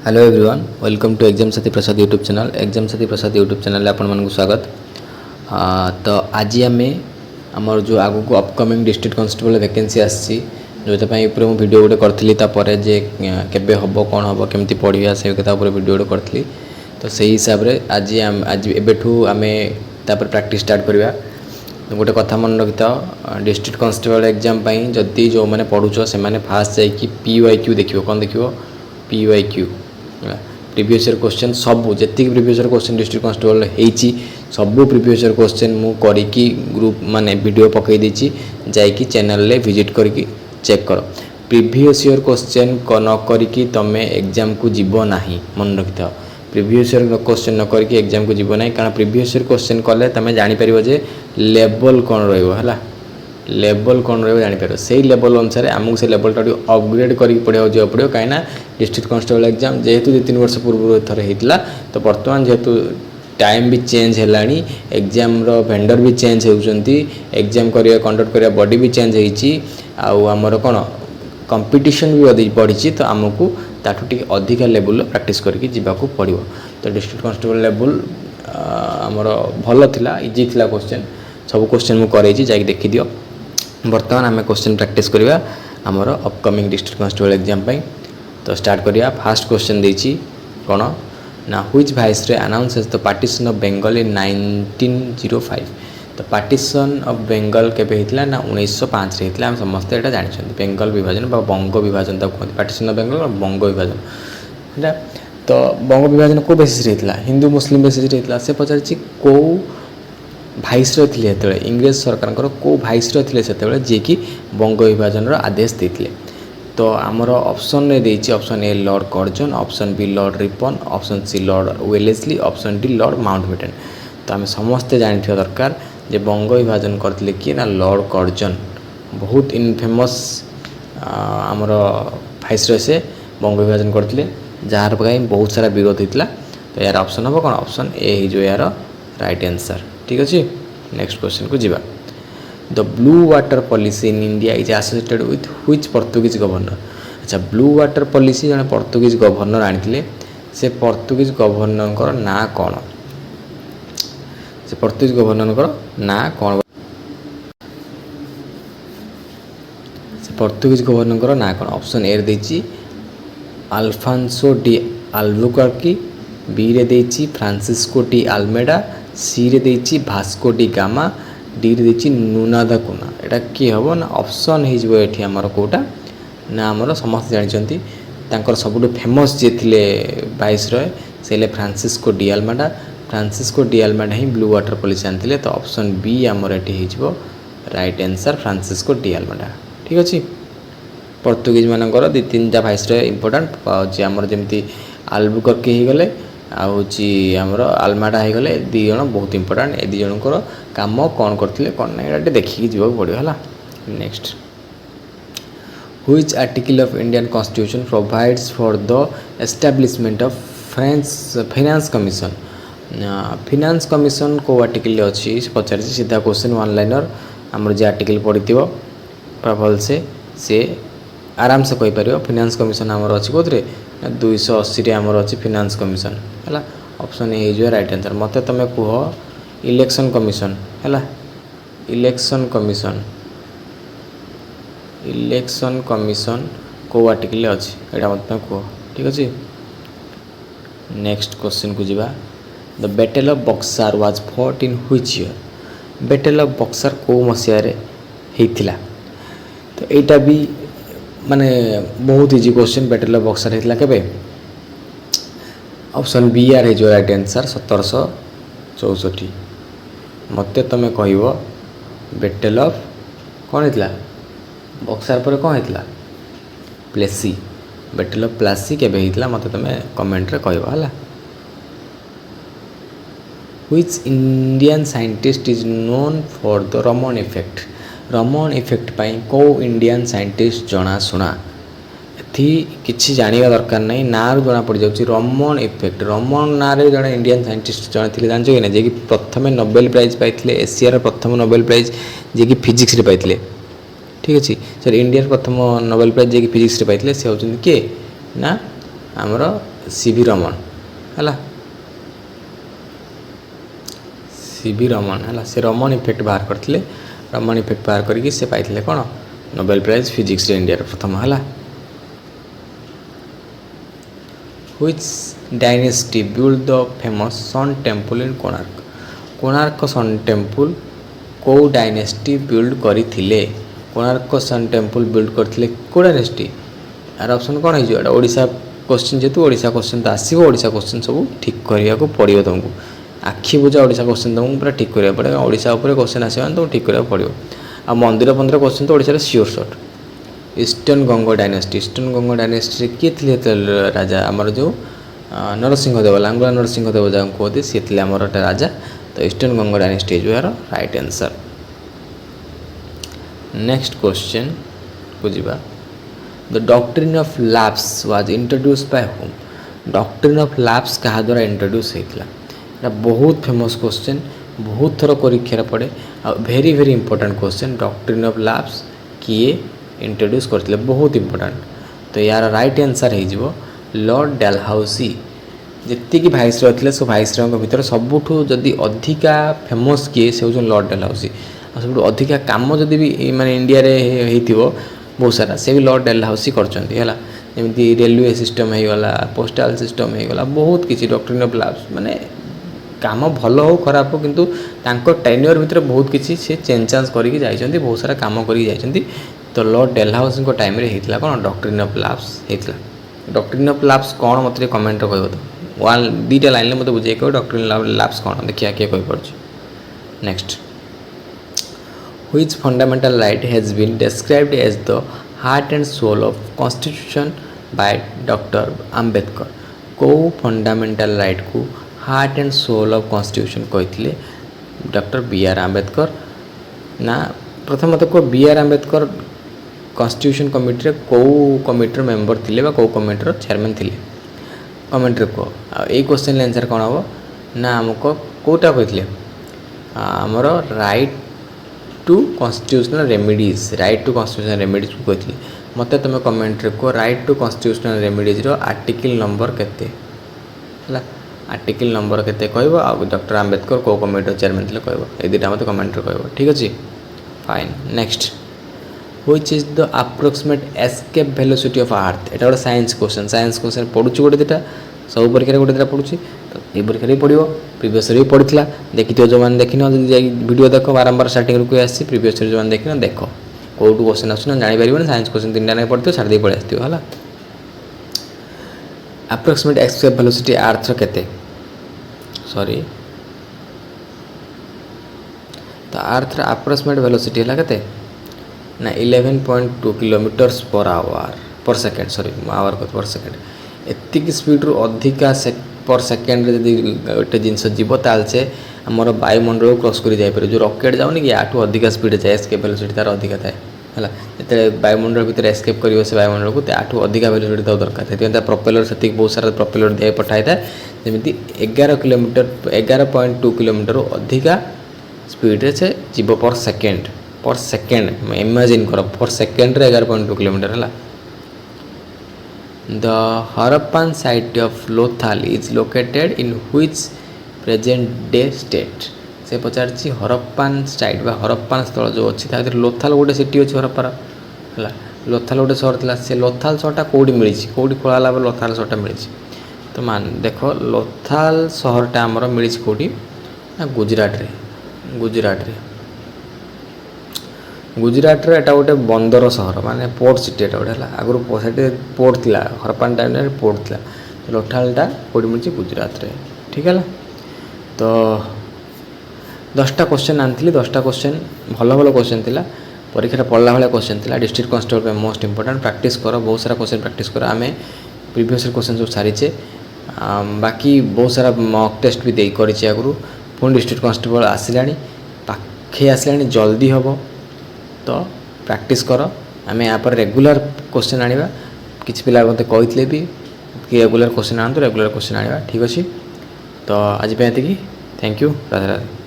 Hello everyone welcome to exam Sathi Prasad YouTube channel exam Sathi Prasad YouTube channel आपण मानक स्वागत। तो आज आम आमर जो आगु को अपकमिंग डिस्ट्रिक्ट कांस्टेबल वैकेंसी आसी जो ऊपर मुझे वीडियो गोटे करी जे केबे हम कौन हम केमती पढ़ा से वीडियो गोटे करी। तो सही हिसाब से आज एबेठू आम प्रैक्टिस स्टार्ट करवा। गोटे कथा मन रखी था डिस्ट्रिक्ट कांस्टेबल एग्जाम जदि जो मैंने पढ़ुच से फास्ट जाकि PYQ देखिए कौन देखिए PYQ प्रीवियस ईयर क्वेश्चन सबू जी previous year question district constable होती सबू प्रीवियस ईयर क्वेश्चन मु करी ग्रुप माने वीडियो पकई देछि जाइकी चैनल ले विजिट करके चेक कर। प्रीवियस ईयर क्वेश्चन न करी तमें एग्जाम को जीव ना मन रखि था। प्रीवियस ईयर क्वेश्चन न करके एग्जाम को जीव ना कारण प्रीवियस ईयर क्वेश्चन कले तमें जापर जे लेवल कौन रहा लेवल कौन रहीपर से लेवल अनुसार आमको से लेवलटा अपग्रेड करके पढ़ा जा पड़ो कहीं डिस्ट्रिक्ट कांस्टेबल एग्जाम जेहेतु 2-3 वर्ष पूर्व थर होता तो बर्तमान जेहेतु टाइम भी चेंज है एग्जाम वेंडर भी चेंज होती एग्जाम करिया कंडक्ट करिया बॉडी भी चेंज होती आमर कौन कंपटीशन भी बढ़ी तो आमको ताठू टी अधिका लेवल प्रैक्टिस करके जीवाक पड़ो। तो डिस्ट्रिक्ट कांस्टेबल लेवल आमर भल थिला इजी थिला क्वेश्चन सब क्वेश्चन मुझे जाकि देखी दियो। बर्तमान आम क्वेश्चन प्रैक्टिस करवा आमर अपकमिंग डिस्ट्रिक्ट कांस्टेबल एग्जाम तो स्टार्ट करिया। फास्ट क्वेश्चन देछि कौन ना which viceroy announces the partition of Bengal in 1905। तो पार्टीशन ऑफ बेंगल केबे हितला ना 1905 रे हितला। हम समस्त एटा जानि बेंगल विभाजन बा बंग विभाजन तक कहते पार्टीशन ऑफ बेंगल और बंग विभाजन है। तो बंग विभाजन को बेसिस रे हितला हिंदू मुस्लिम बेसिस रे हितला। से पचारछि को भाइसरॉय थिले हेतले इंग्रेज सरकार को भाइसरॉय थिले सेतबेले जे कि बंग विभाजन रो आदेश देथिले। तो आमर ऑप्शन रे देछि option A Lord Curzon, option B Lord Ripon, option C Lord Wellesley, option D Lord Mountbatten. तो आम समस्ते जानिथिबा दरकार जे बंग विभाजन करथिले कि ना लॉर्ड कर्जन बहुत इनफेमस आमर भाइसरॉय से बंग विभाजन करथिले जार पकाई बहुत सारा विरोध होता। तो यार ऑप्शन हम कौन ऑप्शन ए जो यार राइट आंसर। ठीक अच्छे नेक्स्ट क्वेश्चन को जीवा। The blue water policy in India is associated with which Portuguese governor. अच्छा ब्लू वाटर पॉलिसी जन पोर्तुगीज गवर्नर आनी से पोर्तुगीज गवर्नर ना कौन से पोर्तुगीज गवर्नर ना कौन से पोर्तुगीज गवर्नर ना कौन। ऑप्शन ए देछि अल्फांसो डी अल्बुकर्की, बी रे देछि फ्रांसिस्को डी अल्मेडा, सी रे देछि भास्को डी गामा, डी रे देछि नुना दा कुना। एटा किए हम ना ऑप्शन होती आमर कोटा ना आमर समस्त जानते तांकर सबुठ फेमस जे थिले वाइसरॉय से Francisco de Almeida. Francisco de Almeida ही ब्लू वाटर पॉलिसी आनी। तो ऑप्शन बी आमर ये right answer Francisco de Almeida. ठीक अच्छे पोर्तुगीज मानकर 2-3टा वाइसरॉय इंपोर्टेंट आमर जमी अल्बुकर्की हो गले आमर अल्मेडा हो गले दी जन बहुत इंपोर्टेंट ए दी जनकर काम कौन करते कौन ना ये देखिए जीवाक पड़ो है। Next which article of Indian constitution provides for the establishment of finance commission. Finance commission को आर्टिकल अच्छी पचार सीधा क्वेश्चन वन लाइनर आमर जो आर्टिकल पढ़ी पूरा भल से आराम से कहीपर। फाइनेंस कमिशन आमर अच्छी कौन 280 आमर अच्छी फाइनेंस कमिशन है। ऑप्शन ए जो राइट आंसर। मत तुम कह इलेक्शन कमिशन है इलेक्शन कमिशन को आर्टिकल अच्छी यहाँ मत कह। ठीक अच्छे नेक्स्ट क्वेश्चन को जीवा। The battle of Berkshire was fought in which year. Battle of Berkshire को मसीह होता। तो यहाँ भी माने बहुत easy question. Battle of Berkshire होता केबे। ऑप्शन बी आर है जो राइट आंसर 1764। मत तुम कह बैटल ऑफ कौन होता बक्सार पर कौन होता प्लेसी। बैटल ऑफ प्लासी केबे होता मत तुम कमेंट रे कहबो हला। Which Indian scientist is known for the Raman effect. Raman effect पाई को इंडियन साइंटिस्ट जनाशुना एथि किसी जानिबा दरकार नहीं ना जना पड़ जाउछि रमन इफेक्ट। रमन ना रे जड़े इंडियन साइंटिस्ट जड़े थिले जानछो कि ना जे कि प्रथम नोबेल प्राइज पाइथिले एशिया रे प्रथम नोबेल प्राइज जे कि फिजिक्स रे पाइथिले। ठीक अच्छे सर इंडिया प्रथम नोबेल प्राइज जे कि फिजिक्स रे पाइथिले से होउछन्ति के ना आमर सीवी रमन है सीवी रमन है से रमन इफेक्ट बाहर करते रमन इफेक्ट बाहर करके से पाई कौन नोबेल प्राइज फिजिक्स इंडिया प्रथम है which dynasty build the famous sun temple in Konark Konark sun temple कौ डायनेस्टी बिल्ड करथिले कोणार्क सन टेम्पल बिल्ड करथिले को डायनेस्टी यार ऑप्शन कौन है ओडिशा क्वेश्चन जेतु ओडिशा क्वेश्चन तो आसो ओडिशा क्वेश्चन सब ठीक करने को पड़ो तुमको आखि बुझा ओडिशा क्वेश्चन तुमको पूरा ठीक करा पड़े ओडिशा उपर क्वेश्चन आसो तुमको ठीक करा पड़ो आ मंदिर पंदिर क्वेश्चन तो Odisha sure shot eastern Ganga dynasty किए थे राजा आमर जो नरसिंहदेव लांगुला नरसिंहदेव जहाँ कहते सी थे आमर राजा तो ईस्टर्न गंगा डायनेस्टी इज यार राइट आंसर नेक्स्ट क्वेश्चन को जीवा the doctrine of lapse was introduce by home doctrine of lapse क्या द्वारा इंट्रोड्यूस होता बहुत फेमस क्वेश्चन बहुत थर परीक्षा पड़े very very important question doctrine of lapse किए इंट्रोड्यूस करते बहुत इंपोर्टेंट तो यार राइट आंसर हो लॉर्ड डेलहाउसी जी भाइसरय थे सब भाइसरय भितर सबुठ जदि अधिका फेमस किए से हूँ लॉर्ड डेलहाउसी और सब अधिका कम जदि भी माने इंडिया रे बहुत सारा से भी लॉर्ड डेलहाउसी करमती रेलवे सिस्टम होगा पोस्टाल सिस्टम होगा बहुत किसी डॉक्ट्रिन ऑफ लैप्स माने काम भल हो खराब हो किंतु टेन्योर भितर बहुत किसी से चेंज चांज करके जाइछन्ति बहुत सारा काम करके जाइछन्ति तो लॉर्ड डेलहाउसी को टाइम रे होता कौन डॉक्ट्रिन ऑफ लैप्स होता डॉक्ट्रिन ऑफ लैप्स कौन मत कमेंट कह तो वन दुईटा लाइन मत बुझे कह डॉक्ट्रिन लैप्स कौन देखिए किए कह पार्छ next which fundamental right has been described as the heart and soul of constitution by doctor Ambedkar कौ फंडामेंटल राइट को heart and soul of constitution कहते डॉक्टर बी आर आम्बेडकर ना प्रथम मत को B R Ambedkar constitution committee कौ कमिटर मेंबर थिले बा कौ कमिटर चेयरमैन थिले कमेंट को यही क्वेश्चन आंसर कौन हम ना आमको कौटा कहते आमर right to constitutional remedies right to constitutional remedies को कहते मत तुम कमेंट को right to constitutional remedies article number केते है आर्टिकल नंबर केते कहब आ डॉक्टर आम्बेडकर कौ कमिटी चेयरमैन थे कहब ये दुटा मत कमेंट कहब ठीक अच्छे fine next which is the approximate escape velocity of earth एटा गोटे साइंस क्वेश्चन पढ़ुची गोटे दुटा सब परीक्षा गोटे दुटा पढ़ुची तो ये परीक्षा भी पढ़ो प्रिवियस भी पढ़ी देखी जो मैंने देखिन वीडियो देख बारंबार स्टार्टिंग को आसी प्रिवियस जो मैंने देखिन देख कौटू क्वेश्चन आस जापर साइंस क्वेश्चन तीन टाइम पढ़ते छाड़ी पड़े आसो है अप्रोक्सीमेट एस्केप वेलोसिटी अर्थ केते सॉरी तो अर्थ अप्रोक्सीमेट वेलोसिटी है केते ना 11.2 किलोमीटर्स पर आवर पर सेकेंड सॉरी आवर को पर सेकेंड एतिक स्पीड रू अधिका पर सेकेंड जदि गोटे जिनस जीव ताल से आमर वायुमंडल क्रॉस कर जापर जो रॉकेट जाऊनी कि आठू अधिका स्पीड जाए एस्केप वेलोसिटी तार अधिका थाए है जिते वायुमंडल भितर एस्केप कर से वायुमंडल को आठू अधिका वेलोसिटी तो दरकार है प्रोपेलर से बहुत सारा प्रोपेलर दिए पठाई था जमी 11.2 किलोमीटर अधिका स्पीड से जीव पर सेकेंड इमेजिन कर पर सेकेंड 11.2 किलोमीटर है the Harappan site of Lothal is located in which present day state से पचार हरप्पन साइट बा हरप्पन स्थल जो अच्छी लोथाल गोटे सिटी अच्छी हरप्पार है लोथाल गोटे सहर था से लोथाल सहरटा कौटी मिली कौटी खोला लोथाल सहरटा मिली तो मान देख लोथाल सहरटा आमर मिली कौटी ना गुजरात रे एटा गोटे बंदर सहर माने पोर्ट सिटी एटा गोटे आगुरी पोर्ट थी हरप्पन टाइम पोर्ट थी लोथालटा कौटी मिली गुजरात रे ठीक है तो 10टा क्वेश्चन आनी 10टा क्वेश्चन भल भल क्वेश्चन थिला परीक्षा पढ़ला भाया क्वेश्चन थिला district constable most important practice कर बहुत सारा क्वेश्चन प्रैक्टिस कर आम प्रीवियस क्वेश्चन सब सारीचे बाकी बहुत सारा मॉक टेस्ट भी देई करिचे आगुरी पुणी डिस्ट्रिक्ट कांस्टेबल आसला पाखे आसला जल्दी हम तो प्रैक्टिस कर आम यहाँ पर रेगुलर क्वेश्चन आनिबा किछि पिला मते कहितले भी कि रेगुलर क्वेश्चन आनतो रेगुलर क्वेश्चन आनिबा ठीक अछि तो आज पे एतिकी थैंक यू राधे राधे।